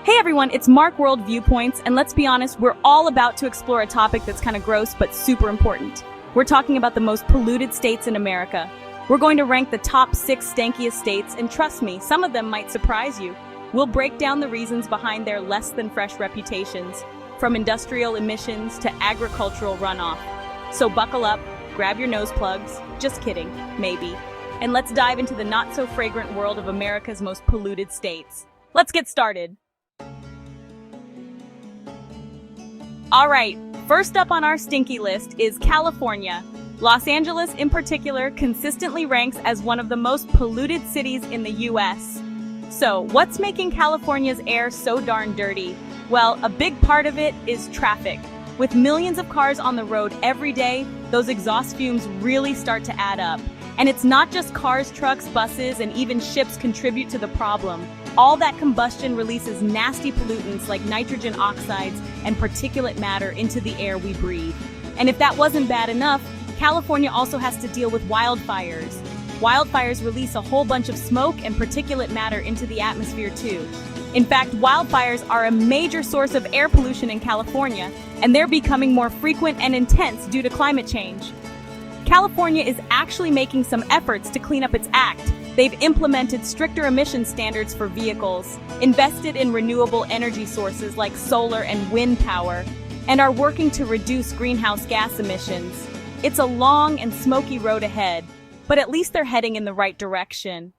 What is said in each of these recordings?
Hey everyone, it's Mark World Viewpoints, and let's be honest, we're all about to explore a topic that's kind of gross but super important. We're talking about the most polluted states in America. We're going to rank the top 6 stankiest states, and trust me, some of them might surprise you. We'll break down the reasons behind their less than fresh reputations, from industrial emissions to agricultural runoff. So buckle up, grab your nose plugs, just kidding, maybe, and let's dive into the not-so-fragrant world of America's most polluted states. Let's get started. All right, first up on our stinky list is California. Los Angeles, in particular, consistently ranks as one of the most polluted cities in the US. So, what's making California's air so darn dirty? Well, a big part of it is traffic. With millions of cars on the road every day, those exhaust fumes really start to add up. And it's not just cars, trucks, buses, and even ships contribute to the problem. All that combustion releases nasty pollutants like nitrogen oxides and particulate matter into the air we breathe. And if that wasn't bad enough, California also has to deal with wildfires. Wildfires release a whole bunch of smoke and particulate matter into the atmosphere too. In fact, wildfires are a major source of air pollution in California, and they're becoming more frequent and intense due to climate change. California is actually making some efforts to clean up its act. They've implemented stricter emission standards for vehicles, invested in renewable energy sources like solar and wind power, and are working to reduce greenhouse gas emissions. It's a long and smoky road ahead, but at least they're heading in the right direction.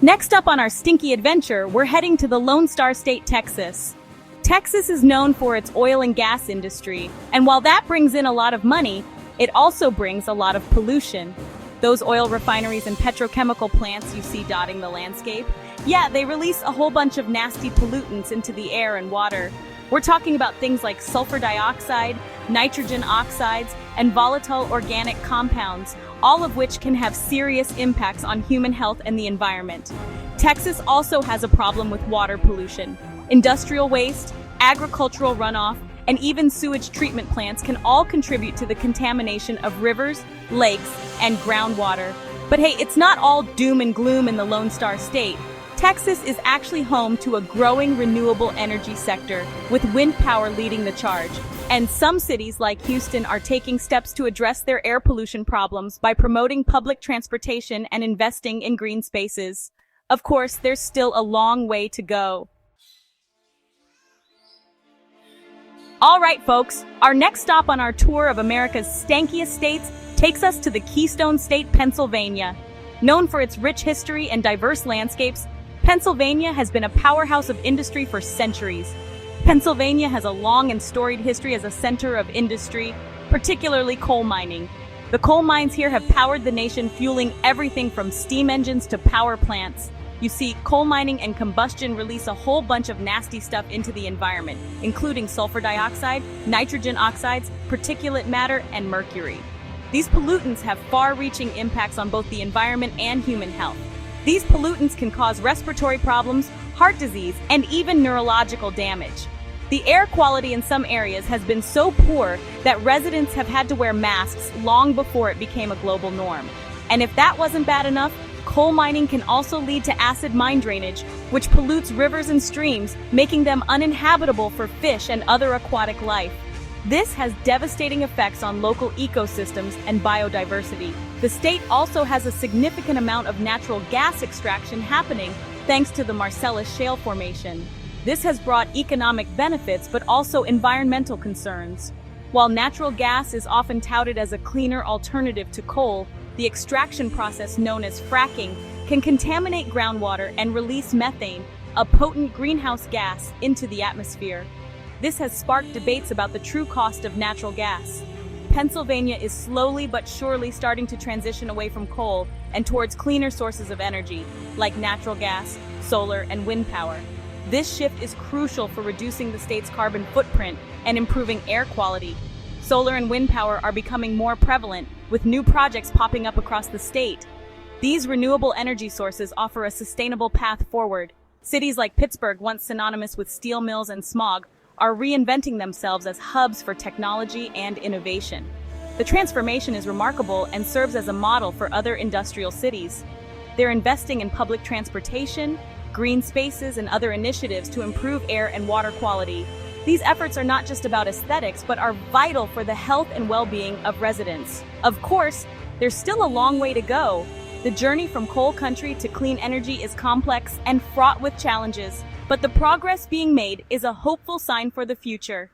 Next up on our stinky adventure, we're heading to the Lone Star State, Texas. Texas is known for its oil and gas industry, and while that brings in a lot of money, it also brings a lot of pollution. Those oil refineries and petrochemical plants you see dotting the landscape, yeah, they release a whole bunch of nasty pollutants into the air and water. We're talking about things like sulfur dioxide, nitrogen oxides, and volatile organic compounds, all of which can have serious impacts on human health and the environment. Texas also has a problem with water pollution. Industrial waste, agricultural runoff, and even sewage treatment plants can all contribute to the contamination of rivers, lakes, and groundwater. But hey, it's not all doom and gloom in the Lone Star State. Texas is actually home to a growing renewable energy sector, with wind power leading the charge. And some cities like Houston are taking steps to address their air pollution problems by promoting public transportation and investing in green spaces. Of course, there's still a long way to go. All right, folks, our next stop on our tour of America's stankiest states takes us to the Keystone State, Pennsylvania. Known for its rich history and diverse landscapes, Pennsylvania has been a powerhouse of industry for centuries. Pennsylvania has a long and storied history as a center of industry, particularly coal mining. The coal mines here have powered the nation, fueling everything from steam engines to power plants. You see, coal mining and combustion release a whole bunch of nasty stuff into the environment, including sulfur dioxide, nitrogen oxides, particulate matter, and mercury. These pollutants have far-reaching impacts on both the environment and human health. These pollutants can cause respiratory problems, heart disease, and even neurological damage. The air quality in some areas has been so poor that residents have had to wear masks long before it became a global norm. And if that wasn't bad enough, coal mining can also lead to acid mine drainage, which pollutes rivers and streams, making them uninhabitable for fish and other aquatic life. This has devastating effects on local ecosystems and biodiversity. The state also has a significant amount of natural gas extraction happening thanks to the Marcellus Shale formation. This has brought economic benefits but also environmental concerns. While natural gas is often touted as a cleaner alternative to coal, the extraction process known as fracking can contaminate groundwater and release methane, a potent greenhouse gas, into the atmosphere. This has sparked debates about the true cost of natural gas. Pennsylvania is slowly but surely starting to transition away from coal and towards cleaner sources of energy, like natural gas, solar, and wind power. This shift is crucial for reducing the state's carbon footprint and improving air quality. Solar and wind power are becoming more prevalent, with new projects popping up across the state. These renewable energy sources offer a sustainable path forward. Cities like Pittsburgh, once synonymous with steel mills and smog, are reinventing themselves as hubs for technology and innovation. The transformation is remarkable and serves as a model for other industrial cities. they're investing in public transportation, green spaces, and other initiatives to improve air and water quality. These efforts are not just about aesthetics, but are vital for the health and well-being of residents. Of course, there's still a long way to go. The journey from coal country to clean energy is complex and fraught with challenges, but the progress being made is a hopeful sign for the future.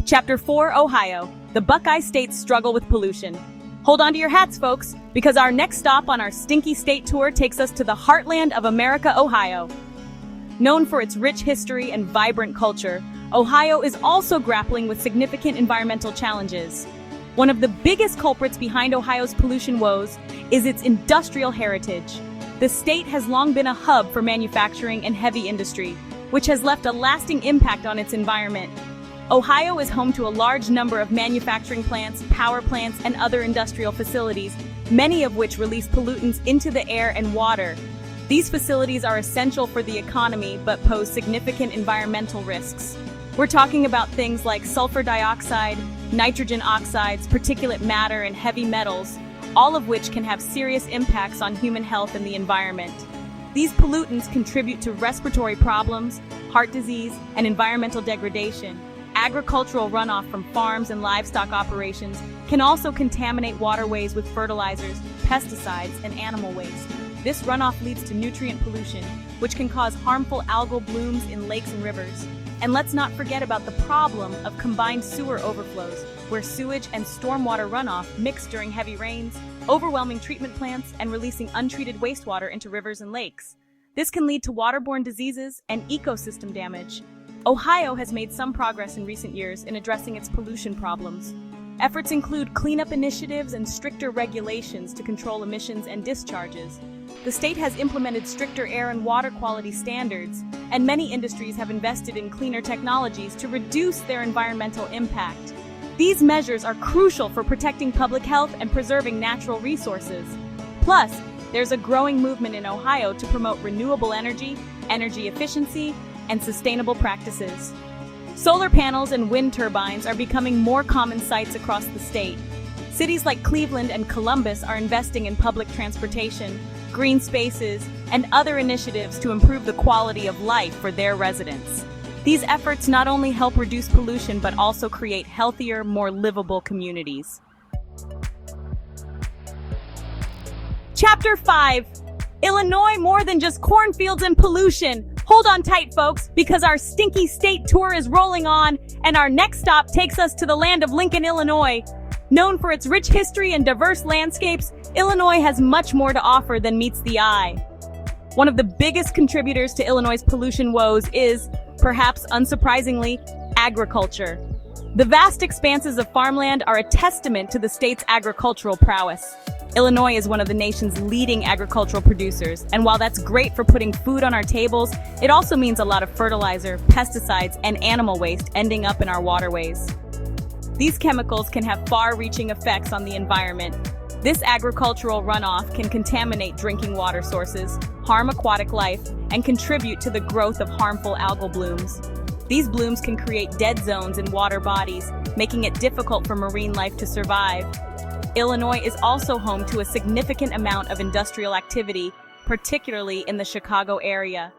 Chapter 4, Ohio. The Buckeye states struggle with pollution. Hold on to your hats, folks, because our next stop on our Stinky State tour takes us to the heartland of America, Ohio. Known for its rich history and vibrant culture, Ohio is also grappling with significant environmental challenges. One of the biggest culprits behind Ohio's pollution woes is its industrial heritage. The state has long been a hub for manufacturing and heavy industry, which has left a lasting impact on its environment. Ohio is home to a large number of manufacturing plants, power plants, and other industrial facilities, many of which release pollutants into the air and water. These facilities are essential for the economy but pose significant environmental risks. We're talking about things like sulfur dioxide, nitrogen oxides, particulate matter, and heavy metals, all of which can have serious impacts on human health and the environment. These pollutants contribute to respiratory problems, heart disease, and environmental degradation. Agricultural runoff from farms and livestock operations can also contaminate waterways with fertilizers, pesticides, and animal waste. This runoff leads to nutrient pollution, which can cause harmful algal blooms in lakes and rivers. And let's not forget about the problem of combined sewer overflows, where sewage and stormwater runoff mix during heavy rains, overwhelming treatment plants, and releasing untreated wastewater into rivers and lakes. This can lead to waterborne diseases and ecosystem damage. Ohio has made some progress in recent years in addressing its pollution problems. Efforts include cleanup initiatives and stricter regulations to control emissions and discharges. The state has implemented stricter air and water quality standards, and many industries have invested in cleaner technologies to reduce their environmental impact. These measures are crucial for protecting public health and preserving natural resources. Plus, there's a growing movement in Ohio to promote renewable energy, energy efficiency, and sustainable practices. Solar panels and wind turbines are becoming more common sights across the state. Cities like Cleveland and Columbus are investing in public transportation, green spaces, and other initiatives to improve the quality of life for their residents. These efforts not only help reduce pollution but also create healthier, more livable communities. Chapter 5. Illinois, more than just cornfields and pollution. Hold on tight, folks, because our Stinky State tour is rolling on, and our next stop takes us to the land of Lincoln, Illinois. Known for its rich history and diverse landscapes, Illinois has much more to offer than meets the eye. One of the biggest contributors to Illinois' pollution woes is, perhaps unsurprisingly, agriculture. The vast expanses of farmland are a testament to the state's agricultural prowess. Illinois is one of the nation's leading agricultural producers, and while that's great for putting food on our tables, it also means a lot of fertilizer, pesticides, and animal waste ending up in our waterways. These chemicals can have far-reaching effects on the environment. This agricultural runoff can contaminate drinking water sources, harm aquatic life, and contribute to the growth of harmful algal blooms. These blooms can create dead zones in water bodies, making it difficult for marine life to survive. Illinois is also home to a significant amount of industrial activity, particularly in the Chicago area.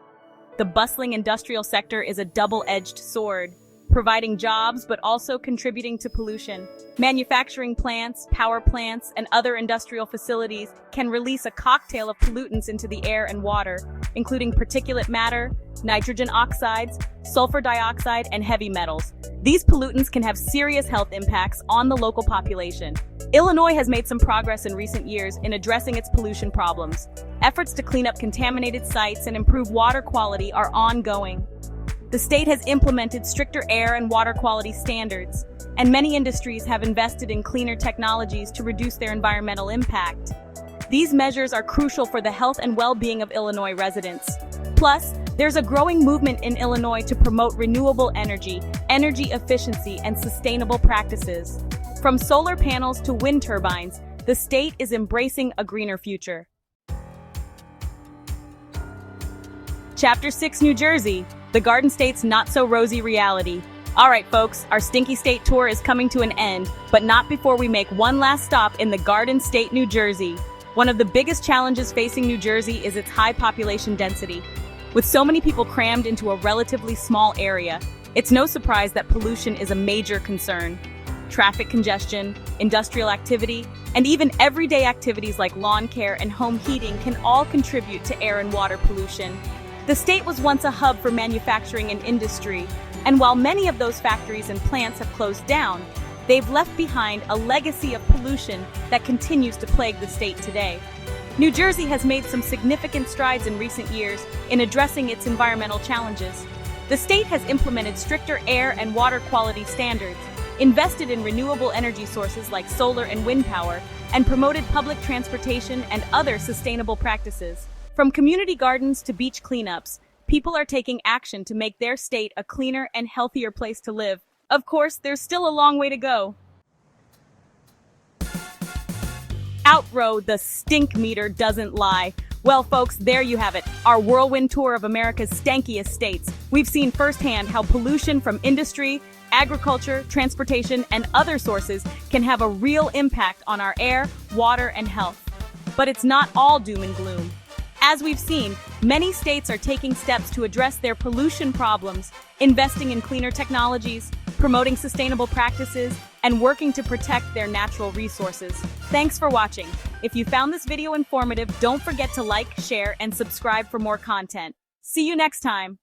The bustling industrial sector is a double-edged sword, providing jobs but also contributing to pollution. Manufacturing plants, power plants, and other industrial facilities can release a cocktail of pollutants into the air and water, including particulate matter, nitrogen oxides, sulfur dioxide, and heavy metals. These pollutants can have serious health impacts on the local population. Illinois has made some progress in recent years in addressing its pollution problems. Efforts to clean up contaminated sites and improve water quality are ongoing. The state has implemented stricter air and water quality standards, and many industries have invested in cleaner technologies to reduce their environmental impact. These measures are crucial for the health and well-being of Illinois residents. Plus, there's a growing movement in Illinois to promote renewable energy, energy efficiency, and sustainable practices. From solar panels to wind turbines, the state is embracing a greener future. Chapter 6, New Jersey, the Garden State's Not-So-Rosy reality. All right, folks, our Stinky State tour is coming to an end, but not before we make one last stop in the Garden State, New Jersey. One of the biggest challenges facing New Jersey is its high population density. With so many people crammed into a relatively small area, it's no surprise that pollution is a major concern. Traffic congestion, industrial activity, and even everyday activities like lawn care and home heating can all contribute to air and water pollution. The state was once a hub for manufacturing and industry, and while many of those factories and plants have closed down, they've left behind a legacy of pollution that continues to plague the state today. New Jersey has made some significant strides in recent years in addressing its environmental challenges. The state has implemented stricter air and water quality standards, invested in renewable energy sources like solar and wind power, and promoted public transportation and other sustainable practices. From community gardens to beach cleanups, people are taking action to make their state a cleaner and healthier place to live. Of course, there's still a long way to go. Outrow, the stink meter doesn't lie. Well, folks, there you have it, our whirlwind tour of America's stankiest states. We've seen firsthand how pollution from industry, agriculture, transportation, and other sources can have a real impact on our air, water, and health. But it's not all doom and gloom. As we've seen, many states are taking steps to address their pollution problems, investing in cleaner technologies, promoting sustainable practices, and working to protect their natural resources. Thanks for watching. If you found this video informative, don't forget to like, share, and subscribe for more content. See you next time.